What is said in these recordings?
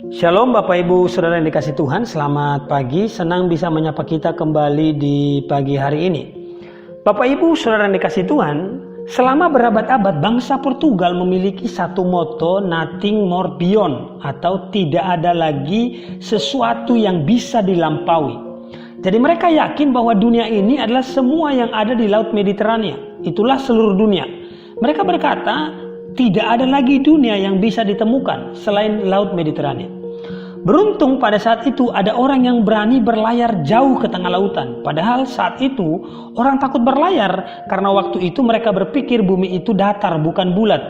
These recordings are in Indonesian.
Shalom Bapak Ibu Saudara yang dikasih Tuhan, selamat pagi, senang bisa menyapa kita kembali di pagi hari ini. Bapak Ibu Saudara yang dikasih Tuhan, selama berabad-abad bangsa Portugal memiliki satu moto, nothing more beyond, atau tidak ada lagi sesuatu yang bisa dilampaui. Jadi mereka yakin bahwa dunia ini adalah semua yang ada di Laut Mediterania, itulah seluruh dunia. Mereka berkata, tidak ada lagi dunia yang bisa ditemukan selain Laut Mediterania. Beruntung pada saat itu ada orang yang berani berlayar jauh ke tengah lautan. Padahal saat itu orang takut berlayar karena waktu itu mereka berpikir bumi itu datar bukan bulat.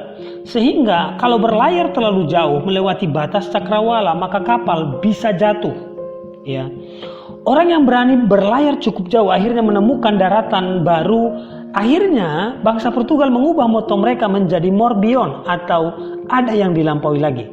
Sehingga kalau berlayar terlalu jauh melewati batas cakrawala maka kapal bisa jatuh. Ya. Orang yang berani berlayar cukup jauh akhirnya menemukan daratan baru. Akhirnya bangsa Portugal mengubah moto mereka menjadi more beyond atau ada yang dilampaui lagi.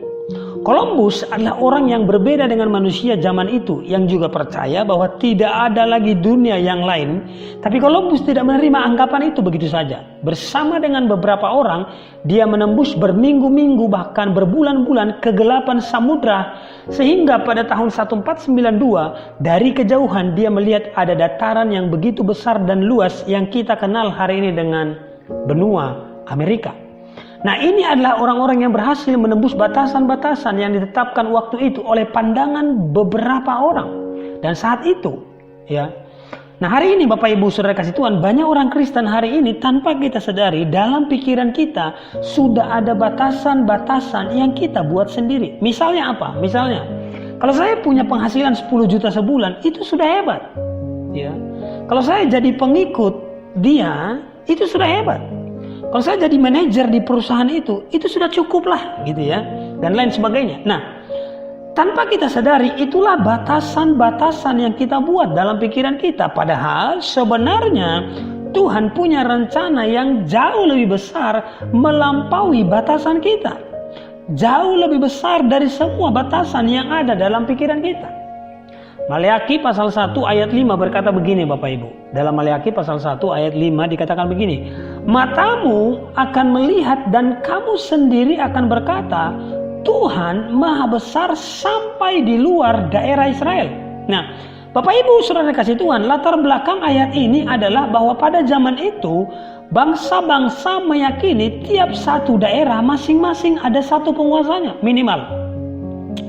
Columbus adalah orang yang berbeda dengan manusia zaman itu yang juga percaya bahwa tidak ada lagi dunia yang lain. Tapi Columbus tidak menerima anggapan itu begitu saja. Bersama dengan beberapa orang, dia menembus berminggu-minggu bahkan berbulan-bulan kegelapan samudra. Sehingga pada tahun 1492 dari kejauhan dia melihat ada dataran yang begitu besar dan luas yang kita kenal hari ini dengan benua Amerika. Nah, ini adalah orang-orang yang berhasil menembus batasan-batasan yang ditetapkan waktu itu oleh pandangan beberapa orang. Dan saat itu, ya. Nah, hari ini Bapak Ibu Saudara kasih Tuhan, banyak orang Kristen hari ini tanpa kita sadari dalam pikiran kita sudah ada batasan-batasan yang kita buat sendiri. Misalnya apa? Misalnya, kalau saya punya penghasilan 10 juta sebulan, itu sudah hebat. Ya. Kalau saya jadi pengikut dia, itu sudah hebat. Kalau saya jadi manajer di perusahaan itu sudah cukup lah gitu ya. Dan lain sebagainya. Nah, tanpa kita sadari itulah batasan-batasan yang kita buat dalam pikiran kita. Padahal sebenarnya Tuhan punya rencana yang jauh lebih besar melampaui batasan kita. Jauh lebih besar dari semua batasan yang ada dalam pikiran kita. Maleakhi pasal 1 ayat 5 berkata begini Bapak Ibu. Dalam Maleakhi pasal 1 ayat 5 dikatakan begini. Matamu akan melihat dan kamu sendiri akan berkata, Tuhan maha besar sampai di luar daerah Israel. Nah, Bapak Ibu Saudara kasih Tuhan, latar belakang ayat ini adalah bahwa pada zaman itu bangsa-bangsa meyakini tiap satu daerah masing-masing ada satu penguasanya minimal.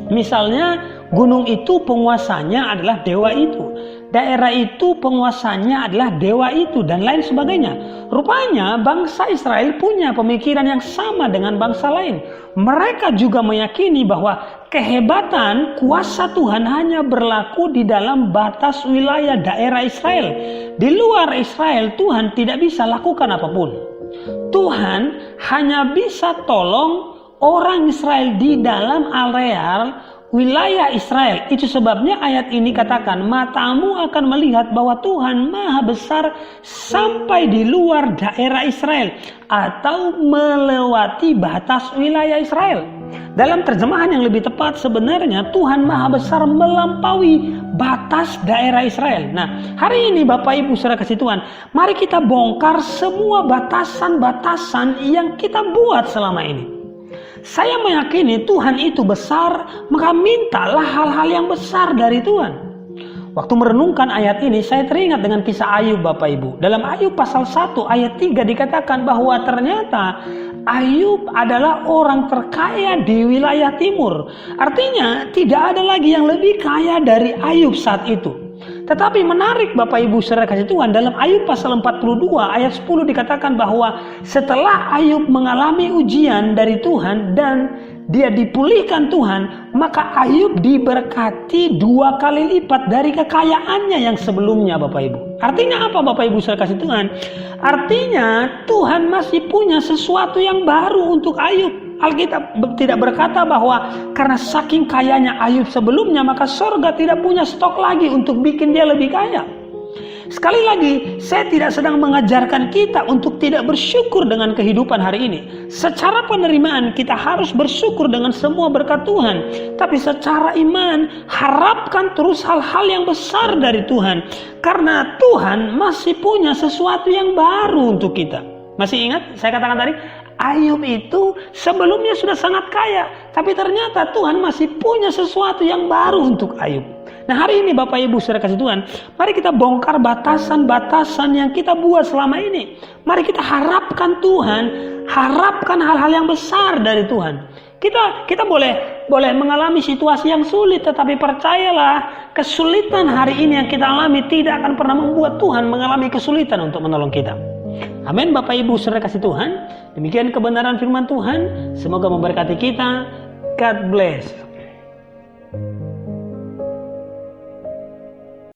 Misalnya gunung itu penguasanya adalah dewa itu. Daerah itu penguasanya adalah dewa itu dan lain sebagainya. Rupanya bangsa Israel punya pemikiran yang sama dengan bangsa lain. Mereka juga meyakini bahwa kehebatan kuasa Tuhan hanya berlaku di dalam batas wilayah daerah Israel. Di luar Israel Tuhan tidak bisa lakukan apapun. Tuhan hanya bisa tolong orang Israel di dalam area wilayah Israel. Itu sebabnya ayat ini katakan matamu akan melihat bahwa Tuhan maha besar sampai di luar daerah Israel atau melewati batas wilayah Israel. Dalam terjemahan yang lebih tepat sebenarnya Tuhan maha besar melampaui batas daerah Israel. Nah, hari ini Bapak Ibu Saudara kasih Tuhan, mari kita bongkar semua batasan-batasan yang kita buat selama ini. Saya meyakini Tuhan itu besar, maka mintalah hal-hal yang besar dari Tuhan. Waktu merenungkan ayat ini, saya teringat dengan kisah Ayub Bapak Ibu. Dalam Ayub pasal 1 ayat 3 dikatakan bahwa ternyata Ayub adalah orang terkaya di wilayah timur. Artinya tidak ada lagi yang lebih kaya dari Ayub saat itu. Tetapi menarik Bapak Ibu Saudara kasih Tuhan, dalam Ayub pasal 42 ayat 10 dikatakan bahwa setelah Ayub mengalami ujian dari Tuhan dan dia dipulihkan Tuhan, maka Ayub diberkati 2 kali lipat dari kekayaannya yang sebelumnya Bapak Ibu. Artinya apa Bapak Ibu Saudara kasih Tuhan? Artinya Tuhan masih punya sesuatu yang baru untuk Ayub. Alkitab tidak berkata bahwa karena saking kayanya Ayub sebelumnya maka surga tidak punya stok lagi untuk bikin dia lebih kaya. Sekali lagi, saya tidak sedang mengajarkan kita untuk tidak bersyukur dengan kehidupan hari ini. Secara penerimaan kita harus bersyukur dengan semua berkat Tuhan. Tapi secara iman, harapkan terus hal-hal yang besar dari Tuhan. Karena Tuhan masih punya sesuatu yang baru untuk kita. Masih ingat saya katakan tadi? Ayub itu sebelumnya sudah sangat kaya, tapi ternyata Tuhan masih punya sesuatu yang baru untuk Ayub. Nah, hari ini Bapak Ibu saudara kasih Tuhan, mari kita bongkar batasan-batasan yang kita buat selama ini. Mari kita harapkan Tuhan, harapkan hal-hal yang besar dari Tuhan. Kita boleh mengalami situasi yang sulit, tetapi percayalah, kesulitan hari ini yang kita alami tidak akan pernah membuat Tuhan mengalami kesulitan untuk menolong kita. Amin. Bapak Ibu saudara kasih Tuhan, demikian kebenaran firman Tuhan, semoga memberkati kita. God bless.